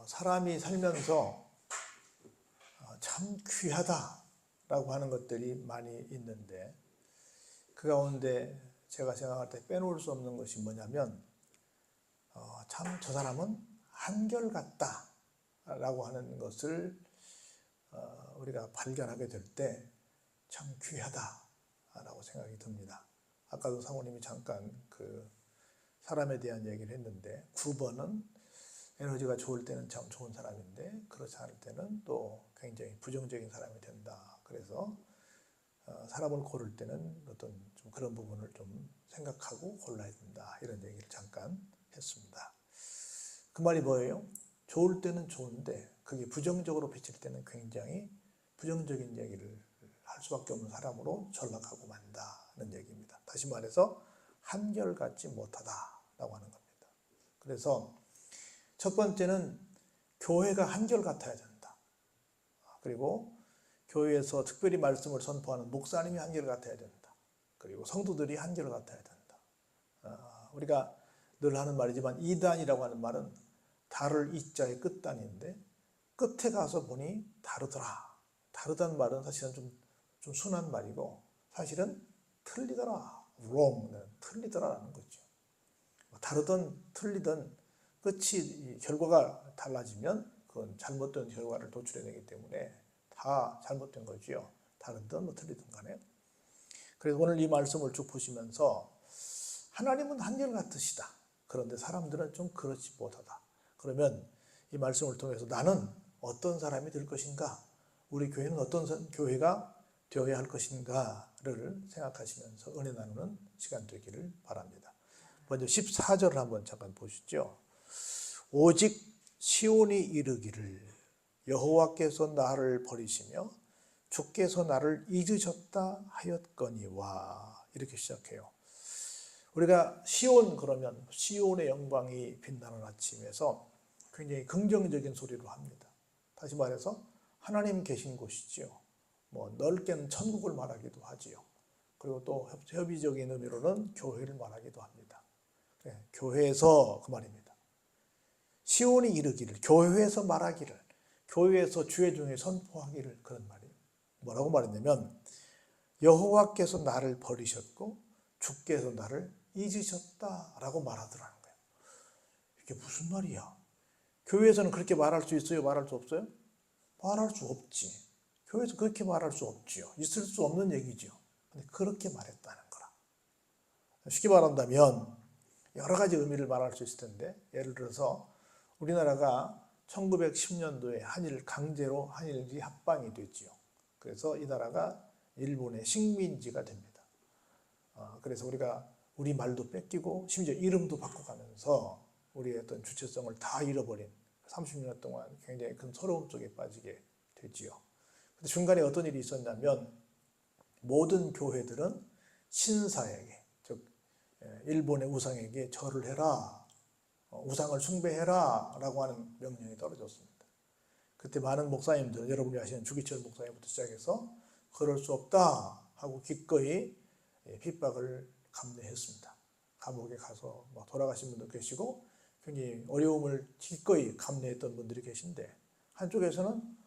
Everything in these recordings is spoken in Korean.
사람이 살면서 참 귀하다라고 하는 것들이 많이 있는데 그 가운데 제가 생각할 때 빼놓을 수 없는 것이 뭐냐면 참 저 사람은 한결같다라고 하는 것을 우리가 발견하게 될 때 참 귀하다라고 생각이 듭니다. 아까도 사모님이 잠깐 그 사람에 대한 얘기를 했는데 9번은 에너지가 좋을 때는 참 좋은 사람인데 그렇지 않을 때는 또 굉장히 부정적인 사람이 된다. 그래서 사람을 고를 때는 어떤 좀 그런 부분을 좀 생각하고 골라야 된다. 이런 얘기를 잠깐 했습니다. 그 말이 뭐예요? 좋을 때는 좋은데 그게 부정적으로 비칠 때는 굉장히 부정적인 얘기를 할 수밖에 없는 사람으로 전락하고 만다는 얘기입니다. 다시 말해서 한결같지 못하다라고 하는 겁니다. 그래서 첫 번째는 교회가 한결같아야 된다. 그리고 교회에서 특별히 말씀을 선포하는 목사님이 한결같아야 된다. 그리고 성도들이 한결같아야 된다. 우리가 늘 하는 말이지만 이단이라고 하는 말은 달을 이자의 끝단인데 끝에 가서 보니 다르더라. 다르다는 말은 사실은 좀 순한 말이고 사실은 틀리더라. wrong, 틀리더라라는 거죠. 다르든 틀리든 끝이 결과가 달라지면 그건 잘못된 결과를 도출해내기 때문에 다 잘못된 거지요. 다르든 뭐 틀리든 간에. 그래서 오늘 이 말씀을 쭉 보시면서 하나님은 한결같으시다. 그런데 사람들은 좀 그렇지 못하다. 그러면 이 말씀을 통해서 나는 어떤 사람이 될 것인가? 우리 교회는 어떤 교회가 되어야 할 것인가를 생각하시면서 은혜 나누는 시간 되기를 바랍니다. 먼저 14절을 한번 잠깐 보시죠. 오직 시온이 이르기를 여호와께서 나를 버리시며 주께서 나를 잊으셨다 하였거니와 이렇게 시작해요. 우리가 시온 그러면 시온의 영광이 빛나는 아침에서 굉장히 긍정적인 소리로 합니다. 다시 말해서 하나님 계신 곳이지요. 뭐 넓게는 천국을 말하기도 하지요. 그리고 또 협의적인 의미로는 교회를 말하기도 합니다. 교회에서 그 말입니다. 시온이 이르기를, 교회에서 말하기를, 교회에서 주의 중에 선포하기를 그런 말이에요. 뭐라고 말했냐면 여호와께서 나를 버리셨고 주께서 나를 잊으셨다라고 말하더라는 거예요. 이게 무슨 말이야? 교회에서는 그렇게 말할 수 있어요? 말할 수 없어요? 말할 수 없지. 교회에서 그렇게 말할 수 없지요. 있을 수 없는 얘기죠. 근데 그렇게 말했다는 거라. 쉽게 말한다면 여러 가지 의미를 말할 수 있을 텐데 예를 들어서 우리나라가 1910년도에 한일 강제로 한일이 합방이 됐지요. 그래서 이 나라가 일본의 식민지가 됩니다. 그래서 우리가 우리 말도 뺏기고 심지어 이름도 바꿔가면서 우리의 어떤 주체성을 다 잃어버린 30년 동안 굉장히 큰 서러움 속에 빠지게 되지요. 근데 중간에 어떤 일이 있었냐면 모든 교회들은 신사에게, 즉 일본의 우상에게 절을 해라, 우상을 숭배해라 라고 하는 명령이 떨어졌습니다. 그때 많은 목사님들, 여러분이 아시는 주기철 목사님부터 시작해서 그럴 수 없다 하고 기꺼이 핍박을 감내했습니다. 감옥에 가서 돌아가신 분도 계시고 굉장히 어려움을 기꺼이 감내했던 분들이 계신데 한쪽에서는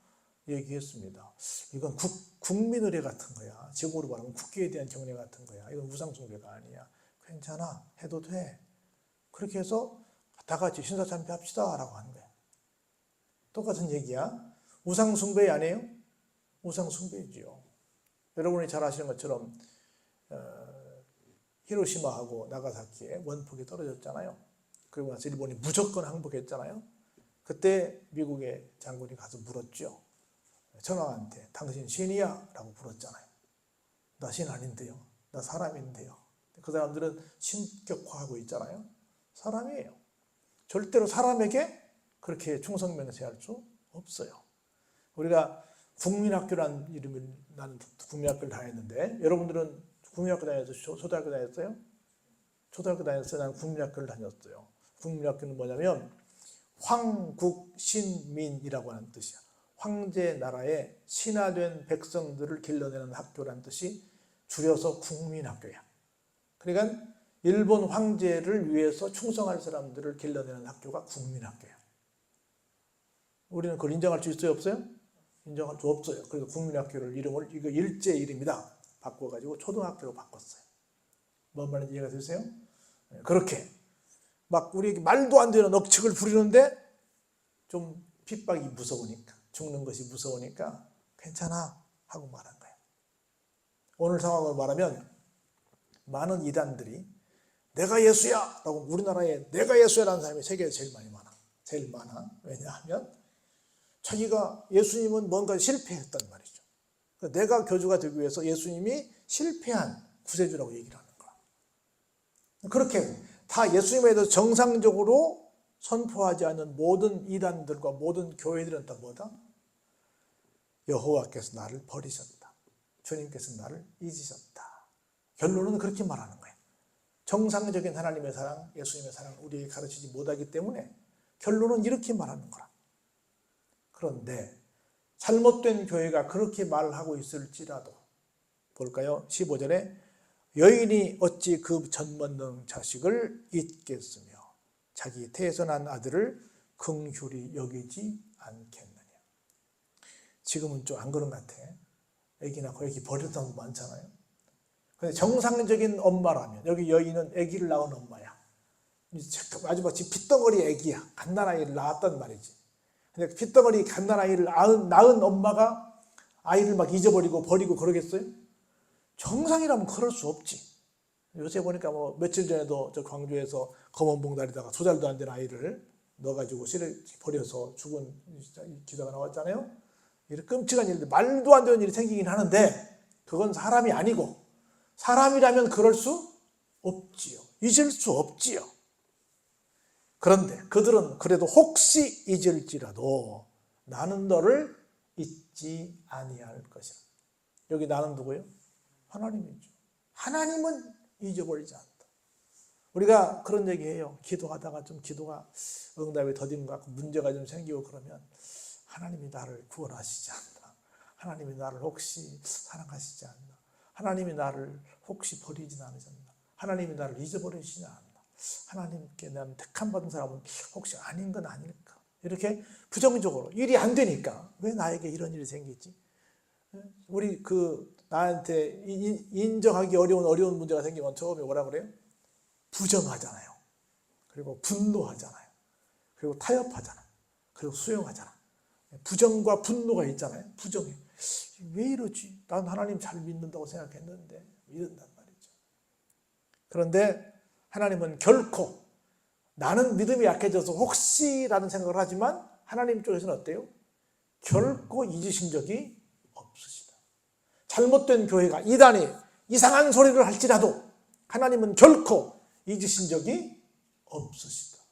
얘기했습니다. 이건 국민의례 같은 거야. 지금으로 말하면 국기에 대한 경례 같은 거야. 이건 우상숭배가 아니야. 괜찮아. 해도 돼. 그렇게 해서 다 같이 신사참배합시다 라고 하는 거야. 똑같은 얘기야. 우상숭배 아니에요? 우상숭배지요. 여러분이 잘 아시는 것처럼 히로시마하고 나가사키에 원폭이 떨어졌잖아요. 그리고 나서 일본이 무조건 항복했잖아요. 그때 미국의 장군이 가서 물었죠. 전황한테 당신 신이야? 라고 물었잖아요. 나 신 아닌데요. 나 사람인데요. 그 사람들은 신격화하고 있잖아요. 사람이에요. 절대로 사람에게 그렇게 충성 맹세할 수 없어요. 우리가 국민학교라는 이름을 나는 국민학교를 다녔는데 여러분들은 국민학교 다녔어요? 초등학교 다녔어요? 초등학교 다녔어요? 나는 국민학교를 다녔어요. 국민학교는 뭐냐면 황국신민이라고 하는 뜻이야. 황제 나라의 신하된 백성들을 길러내는 학교라는 뜻이 줄여서 국민학교야. 그러니까 일본 황제를 위해서 충성할 사람들을 길러내는 학교가 국민학교야. 우리는 그걸 인정할 수 있어요, 없어요? 인정할 수 없어요. 그래서 국민학교를 이름을 이거 일제 이름이다 바꿔가지고 초등학교로 바꿨어요. 뭔 말인지 이해가 되세요? 그렇게 막 우리 말도 안 되는 억측을 부리는데 좀 핍박이 무서우니까, 죽는 것이 무서우니까 괜찮아 하고 말한 거예요. 오늘 상황을 말하면 많은 이단들이 내가 예수야 라고, 우리나라에 내가 예수야라는 사람이 세계에서 제일 많아. 왜냐하면 자기가, 예수님은 뭔가 실패했단 말이죠. 내가 교주가 되기 위해서 예수님이 실패한 구세주라고 얘기를 하는 거야. 그렇게 다 예수님에 대해서 정상적으로 선포하지 않는 모든 이단들과 모든 교회들은 다 뭐다? 여호와께서 나를 버리셨다. 주님께서 나를 잊으셨다. 결론은 그렇게 말하는 거예요. 정상적인 하나님의 사랑, 예수님의 사랑을 우리에게 가르치지 못하기 때문에 결론은 이렇게 말하는 거라. 그런데 잘못된 교회가 그렇게 말하고 있을지라도 볼까요? 15절에 여인이 어찌 그 젖먹는 자식을 잊겠으며 자기 태에서 난 아들을 긍휼히 여기지 않겠느냐. 지금은 좀 안 그런 것 같아. 애기 낳고 애기 버리는 사람도 많잖아요. 근데 정상적인 엄마라면, 여기 여인은 애기를 낳은 엄마야. 마지막에 핏덩어리 애기야. 갓난아이를 낳았단 말이지. 근데 핏덩어리 갓난아이를 낳은 엄마가 아이를 막 잊어버리고 버리고 그러겠어요? 정상이라면 그럴 수 없지. 요새 보니까 뭐 며칠 전에도 저 광주에서 검은 봉다리다가 2살도 안 된 아이를 넣어가지고 버려서 죽은 기사가 나왔잖아요. 이런 끔찍한 일들, 말도 안 되는 일이 생기긴 하는데 그건 사람이 아니고, 사람이라면 그럴 수 없지요. 잊을 수 없지요. 그런데 그들은 그래도 혹시 잊을지라도 나는 너를 잊지 아니할 것이라. 여기 나는 누구예요? 하나님이죠. 하나님은 잊어버리지 않는다. 우리가 그런 얘기해요. 기도하다가 좀 기도가 응답이 더딘 것 같고 문제가 좀 생기고 그러면 하나님이 나를 구원하시지 않나, 하나님이 나를 혹시 사랑하시지 않나, 하나님이 나를 혹시 버리지 않으셨나, 하나님이 나를 잊어버리시지 않나, 하나님께 난 택함 받은 사람은 혹시 아닌 건 아닐까, 이렇게 부정적으로 일이 안 되니까 왜 나에게 이런 일이 생기지? 우리 나한테 인정하기 어려운 문제가 생기면 처음에 뭐라 그래요? 부정하잖아요. 그리고 분노하잖아요. 그리고 타협하잖아요. 그리고 수용하잖아요. 부정과 분노가 있잖아요. 부정해. 왜 이러지? 난 하나님 잘 믿는다고 생각했는데 이런단 말이죠. 그런데 하나님은 결코, 나는 믿음이 약해져서 혹시라는 생각을 하지만 하나님 쪽에서는 어때요? 결코 잊으신 적이 없으시다. 잘못된 교회가, 이단이 이상한 소리를 할지라도 하나님은 결코 잊으신 적이 없으시다.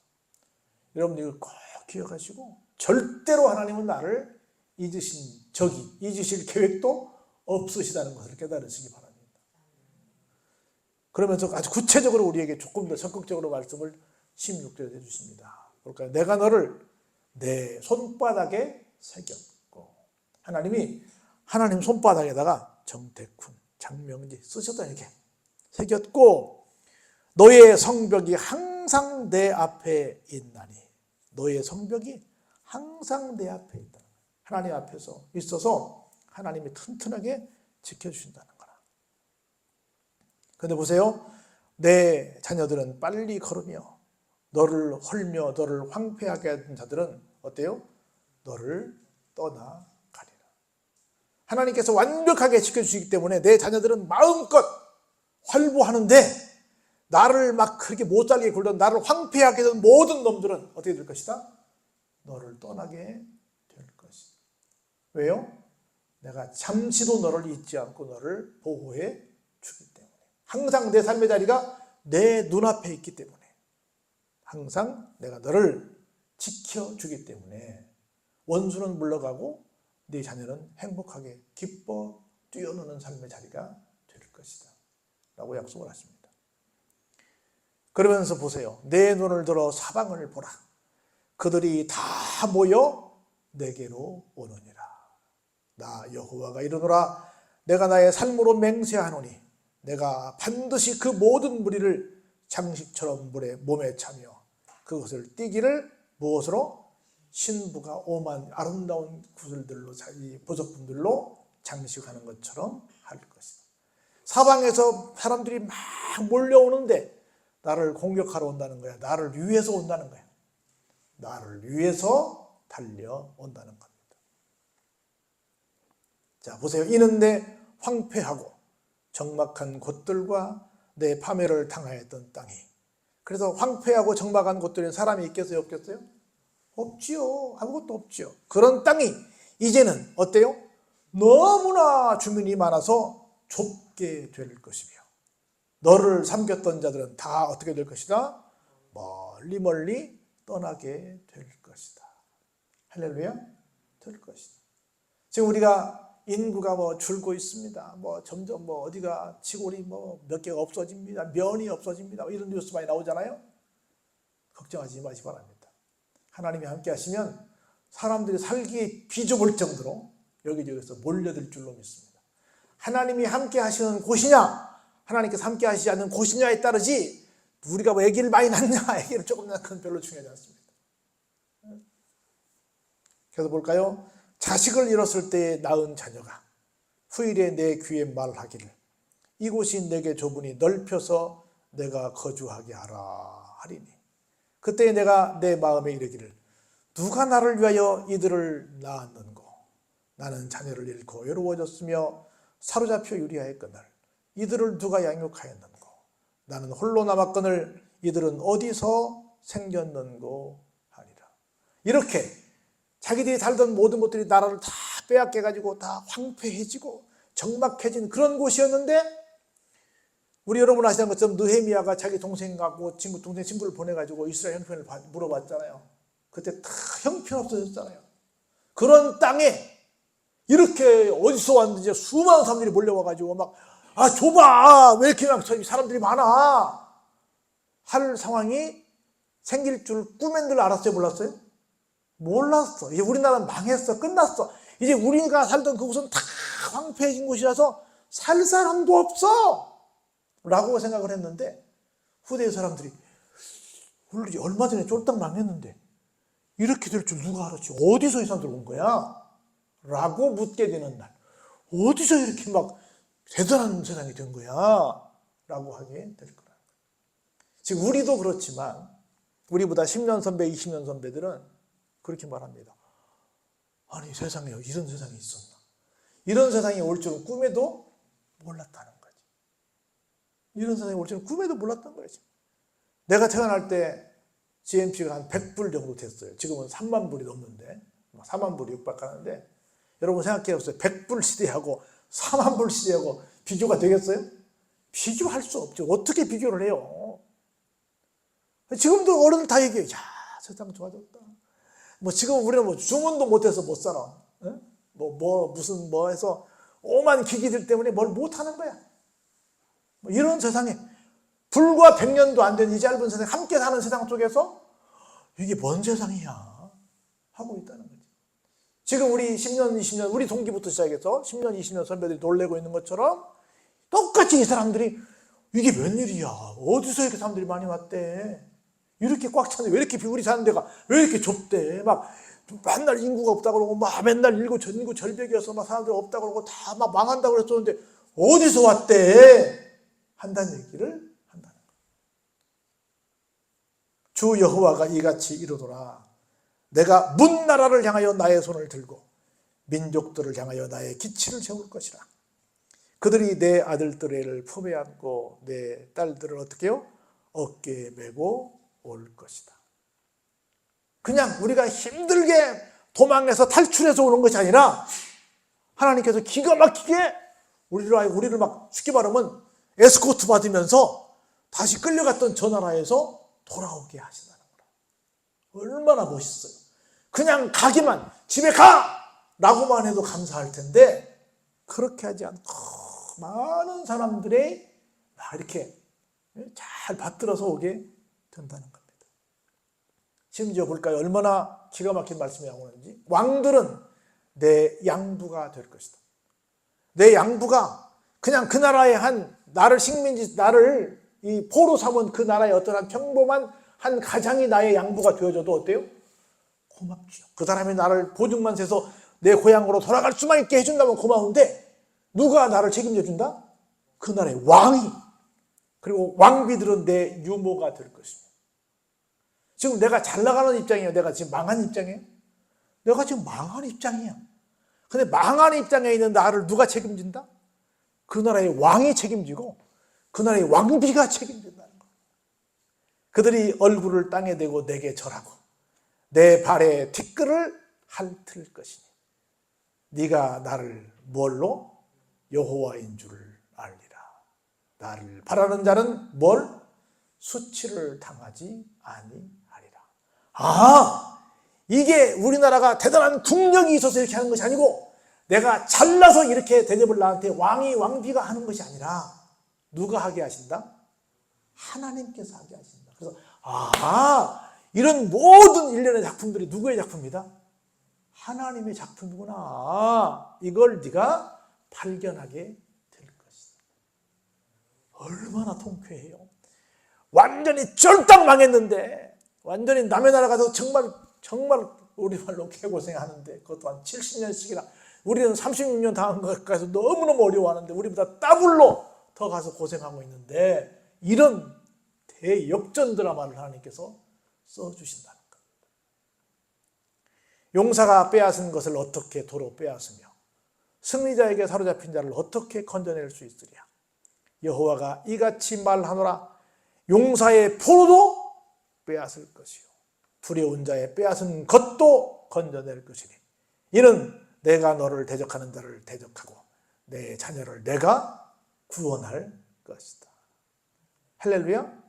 여러분 이걸 꼭 기억하시고, 절대로 하나님은 나를 잊으실 계획도 없으시다는 것을 깨달으시기 바랍니다. 그러면서 아주 구체적으로 우리에게 조금 더 적극적으로 말씀을 16절에 해주십니다. 그러니까 내가 너를 내 손바닥에 새겼고, 하나님이 하나님 손바닥에다가 정태쿤, 장명지 쓰셨다, 이렇게 새겼고, 너의 성벽이 항상 내 앞에 있나니, 너의 성벽이 항상 내 앞에 있다. 하나님 앞에서 있어서 하나님이 튼튼하게 지켜주신다는 거라. 그런데 보세요. 내 자녀들은 빨리 걸으며 너를 헐며 너를 황폐하게 하는 자들은 어때요? 너를 떠나가리라. 하나님께서 완벽하게 지켜주시기 때문에 내 자녀들은 마음껏 활보하는데, 나를 막 그렇게 못 살게 굴던, 나를 황폐하게 된 모든 놈들은 어떻게 될 것이다? 너를 떠나게 될 것이다. 왜요? 내가 잠시도 너를 잊지 않고 너를 보호해 주기 때문에. 항상 내 삶의 자리가 내 눈앞에 있기 때문에, 항상 내가 너를 지켜주기 때문에 원수는 물러가고 네 자녀는 행복하게 기뻐 뛰어노는 삶의 자리가 될 것이다 라고 약속을 하십니다. 그러면서 보세요. 내 눈을 들어 사방을 보라. 그들이 다 모여 내게로 오느니라. 나 여호와가 이르노라. 내가 나의 삶으로 맹세하노니 내가 반드시 그 모든 무리를 장식처럼 물에 몸에 차며 그것을 띠기를 무엇으로? 신부가 오만 아름다운 구슬들로 자기 보석품들로 장식하는 것처럼 할 것이다. 사방에서 사람들이 막 몰려오는데 나를 공격하러 온다는 거야. 나를 위해서 온다는 거야. 나를 위해서 달려온다는 겁니다. 자, 보세요. 이는 내 황폐하고 적막한 곳들과 내 파멸을 당하였던 땅이. 그래서 황폐하고 적막한 곳들에 사람이 있겠어요? 없겠어요? 없지요. 아무것도 없지요. 그런 땅이 이제는 어때요? 너무나 주민이 많아서 좁게 될 것이며 너를 삼켰던 자들은 다 어떻게 될 것이다? 멀리 멀리 떠나게 될 것이다. 할렐루야? 될 것이다. 지금 우리가 인구가 줄고 있습니다. 점점 어디가 시골이 몇 개가 없어집니다. 면이 없어집니다. 이런 뉴스 많이 나오잖아요. 걱정하지 마시기 바랍니다. 하나님이 함께 하시면 사람들이 살기 비좁을 정도로 여기저기서 몰려들 줄로 믿습니다. 하나님이 함께 하시는 곳이냐, 하나님께서 함께 하시지 않는 곳이냐에 따르지 우리가 아기를 많이 낳냐, 아기를 조금 낳는 건 별로 중요하지 않습니다. 그래서 볼까요? 자식을 잃었을 때에 낳은 자녀가 후일에 내 귀에 말하기를 이곳이 내게 좁으니 넓혀서 내가 거주하게 하라 하리니 그때 내가 내 마음에 이르기를 누가 나를 위하여 이들을 낳았는고 나는 자녀를 잃고 외로워졌으며 사로잡혀 유리하였거늘 이들을 누가 양육하였는고 나는 홀로 남았거늘 이들은 어디서 생겼는고 하리라. 이렇게 자기들이 살던 모든 것들이 나라를 다 빼앗겨가지고 다 황폐해지고 적막해진 그런 곳이었는데 우리 여러분 아시는 것처럼 느헤미야가 자기 동생하고 동생 친구를 보내가지고 이스라엘 형편을 물어봤잖아요. 그때 다 형편없어졌잖아요. 그런 땅에 이렇게 어디서 왔는지 수많은 사람들이 몰려와가지고 좁아 왜 이렇게 사람들이 많아 할 상황이 생길 줄 꿈엔들 알았어요? 몰랐어요? 몰랐어. 이제 우리나라는 망했어. 끝났어. 이제 우리가 살던 그곳은 다 황폐해진 곳이라서 살 사람도 없어 라고 생각을 했는데 후대의 사람들이 얼마 전에 쫄딱 망했는데 이렇게 될 줄 누가 알았지? 어디서 이 사람들 온 거야? 라고 묻게 되는 날. 어디서 이렇게 대단한 세상이 된 거야? 라고 하게 될 거라. 지금 우리도 그렇지만 우리보다 10년 선배, 20년 선배들은 그렇게 말합니다. 아니 세상에 이런 세상이 있었나? 이런 세상이 올 줄은 꿈에도 몰랐다는 거지. 이런 세상이 올 줄은 꿈에도 몰랐던 거지. 내가 태어날 때 GNP가 한 100불 정도 됐어요. 지금은 3만 불이 넘는데 4만 불이 육박하는데 여러분 생각해 보세요. 100불 시대하고 4만 불 시대하고 비교가 되겠어요? 비교할 수 없죠. 어떻게 비교를 해요? 지금도 어른들 다 얘기해요. 야 세상 좋아졌다. 지금 우리는 주문도 못해서 못 살아. 무슨 해서 오만 기기들 때문에 뭘 못하는 거야. 이런 세상에 불과 100년도 안 된 이 짧은 세상, 함께 사는 세상 속에서 이게 뭔 세상이야 하고 있다는 거지. 지금 우리 10년, 20년, 우리 동기부터 시작해서 10년, 20년 선배들이 놀래고 있는 것처럼 똑같이 이 사람들이 이게 웬일이야. 어디서 이렇게 사람들이 많이 왔대. 이렇게 꽉 찼는데 왜 이렇게 우리 사는 데가 왜 이렇게 좁대. 맨날 인구가 없다고 그러고 맨날 인구 절벽이어서 사람들이 없다고 그러고 다 망한다고 그랬었는데 어디서 왔대 한다는 얘기를 한다는 거예요. 주 여호와가 이같이 이르노라. 내가 문 나라를 향하여 나의 손을 들고 민족들을 향하여 나의 기치를 세울 것이라. 그들이 내 아들들을 품에 안고 내 딸들을 어떻게 해요? 어깨에 메고 올 것이다. 그냥 우리가 힘들게 도망해서 탈출해서 오는 것이 아니라 하나님께서 기가 막히게 우리를 쉽게 말하면 에스코트 받으면서 다시 끌려갔던 저 나라에서 돌아오게 하신다는 거라. 얼마나 멋있어요. 그냥 가기만 집에 가! 라고만 해도 감사할 텐데 그렇게 하지 않고 많은 사람들이 이렇게 잘 받들어서 오게 된다는 겁니다. 심지어 볼까요? 얼마나 기가 막힌 말씀이 나오는지. 왕들은 내 양부가 될 것이다. 내 양부가 그냥 그 나라의 나를 식민지, 나를 이 포로 삼은 그 나라의 어떤 평범한 한 가장이 나의 양부가 되어줘도 어때요? 고맙지요. 그 사람이 나를 보증만 세서 내 고향으로 돌아갈 수만 있게 해준다면 고마운데 누가 나를 책임져 준다? 그 나라의 왕이, 그리고 왕비들은 내 유모가 될 것입니다. 지금 내가 잘 나가는 입장이에요? 내가 지금 망한 입장이에요? 내가 지금 망한 입장이야. 근데 망한 입장에 있는 나를 누가 책임진다? 그 나라의 왕이 책임지고 그 나라의 왕비가 책임진다는 거예요. 그들이 얼굴을 땅에 대고 내게 절하고 내 발에 티끌을 핥을 것이니 네가 나를 뭘로? 여호와인 줄 알리라. 나를 바라는 자는 뭘? 수치를 당하지 아니하리라. 이게 우리나라가 대단한 국력이 있어서 이렇게 하는 것이 아니고 내가 잘나서 이렇게 대접을 나한테 왕이 왕비가 하는 것이 아니라 누가 하게 하신다? 하나님께서 하게 하신다. 그래서 이런 모든 일련의 작품들이 누구의 작품이다? 하나님의 작품이구나. 이걸 네가 발견하게 될 것이다. 얼마나 통쾌해요. 완전히 쫄딱 망했는데, 완전히 남의 나라 가서 정말 우리말로 개고생하는데, 그것도 한 70년씩이나, 우리는 36년 당한 것까지 너무너무 어려워하는데 우리보다 더블로 더 가서 고생하고 있는데, 이런 대역전 드라마를 하나님께서 써주신다는 겁니다. 용사가 빼앗은 것을 어떻게 도로 빼앗으며 승리자에게 사로잡힌 자를 어떻게 건져낼 수 있으랴. 여호와가 이같이 말하노라. 용사의 포로도 빼앗을 것이요 두려운 자의 빼앗은 것도 건져낼 것이니 이는 내가 너를 대적하는 자를 대적하고 내 자녀를 내가 구원할 것이다. 할렐루야.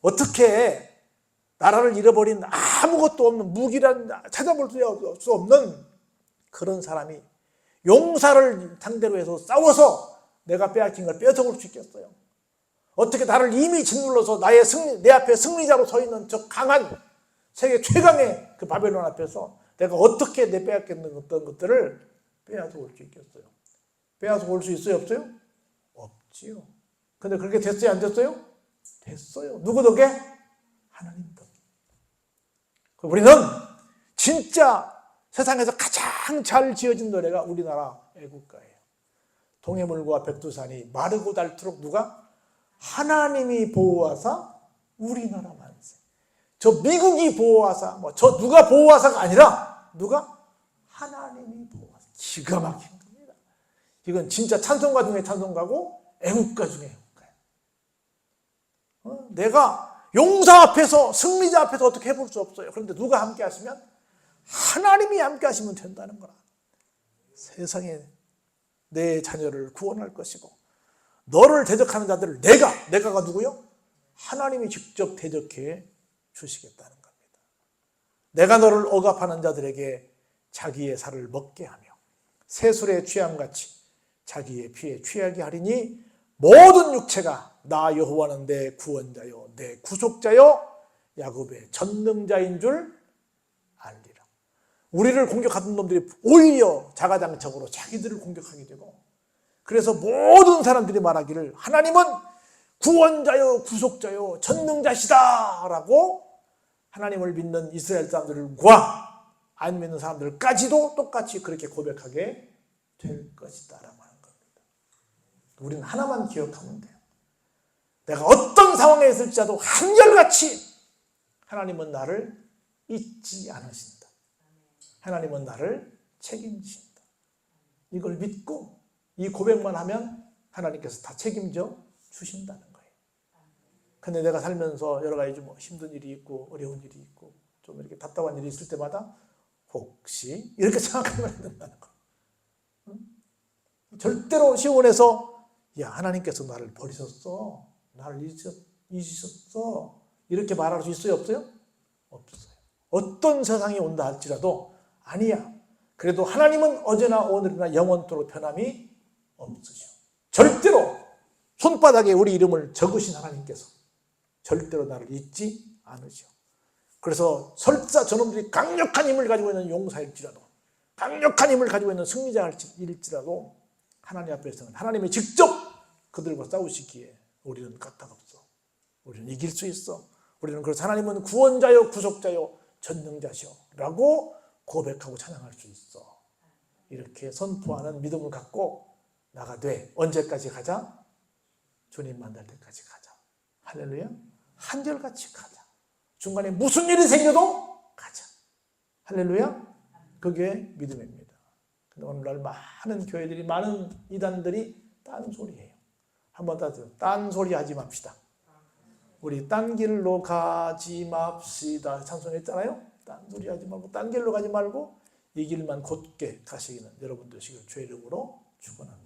어떻게 나라를 잃어버린 아무것도 없는 무기란 찾아볼 수 없는 그런 사람이 용사를 상대로 해서 싸워서 내가 빼앗긴 걸 뺏어올 수 있겠어요? 어떻게 나를 이미 짓눌러서 내 앞에 승리자로 서 있는 저 강한 세계 최강의 그 바벨론 앞에서 내가 어떻게 내 빼앗겼는 어떤 것들을 빼앗아 올 수 있겠어요? 빼앗아 올 수 있어요? 없어요? 없지요. 근데 그렇게 됐어요? 안 됐어요? 됐어요. 누구 덕에? 하나님 덕에. 우리는 진짜 세상에서 가장 잘 지어진 노래가 우리나라 애국가예요. 동해물과 백두산이 마르고 닳도록 누가? 하나님이 보호하사 우리나라 만세. 저 미국이 보호하사, 저 누가 보호하사가 아니라 누가? 하나님이 보호하사. 기가 막힌 겁니다. 이건 진짜 찬송가 중에 찬송가고 애국가 중에 애국가예요. 내가 용사 앞에서, 승리자 앞에서 어떻게 해볼 수 없어요. 그런데 누가 함께 하시면? 하나님이 함께 하시면 된다는 거라. 세상에 내 자녀를 구원할 것이고 너를 대적하는 자들을 내가가 누구요? 하나님이 직접 대적해 주시겠다는 겁니다. 내가 너를 억압하는 자들에게 자기의 살을 먹게 하며 새술의 취함같이 자기의 피에 취하게 하리니 모든 육체가 나 여호와는 내 구원자요 내 구속자요 야곱의 전능자인 줄 알리라. 우리를 공격하던 놈들이 오히려 자가당착으로 자기들을 공격하게 되고, 그래서 모든 사람들이 말하기를 하나님은 구원자요 구속자요 전능자시다 라고 하나님을 믿는 이스라엘 사람들과 안 믿는 사람들까지도 똑같이 그렇게 고백하게 될 것이다 라고 하는 겁니다. 우리는 하나만 기억하면 돼요. 내가 어떤 상황에 있을지라도 한결같이 하나님은 나를 잊지 않으신다. 하나님은 나를 책임지신다. 이걸 믿고 이 고백만 하면 하나님께서 다 책임져 주신다는 거예요. 근데 내가 살면서 여러 가지 좀 힘든 일이 있고 어려운 일이 있고 좀 이렇게 답답한 일이 있을 때마다 혹시 이렇게 생각하면 안 된다는 거예요. 절대로 시온에서 야 하나님께서 나를 버리셨어, 나를 잊으셨어 이렇게 말할 수 있어요? 없어요? 없어요. 어떤 세상이 온다 할지라도 아니야. 그래도 하나님은 어제나 오늘이나 영원토록 변함이 없으셔. 절대로 손바닥에 우리 이름을 적으신 하나님께서 절대로 나를 잊지 않으셔. 그래서 설사 저놈들이 강력한 힘을 가지고 있는 용사일지라도 강력한 힘을 가지고 있는 승리자일지라도 하나님 앞에서는 하나님이 직접 그들과 싸우시기에 우리는 까딱없어. 우리는 이길 수 있어. 우리는 그래서 하나님은 구원자요 구속자요 전능자시오 라고 고백하고 찬양할 수 있어. 이렇게 선포하는 믿음을 갖고 나가되 언제까지 가자? 주님 만날 때까지 가자. 할렐루야. 한결같이 가자. 중간에 무슨 일이 생겨도 가자. 할렐루야. 그게 믿음입니다. 근데 오늘날 많은 교회들이, 많은 이단들이 딴소리예요. 한번 더 딴소리 하지 맙시다. 우리 딴 길로 가지 맙시다 찬송했잖아요. 딴소리 하지 말고 딴 길로 가지 말고 이 길만 곧게 가시기는 여러분 되시길 주의 이름으로 축원합니다.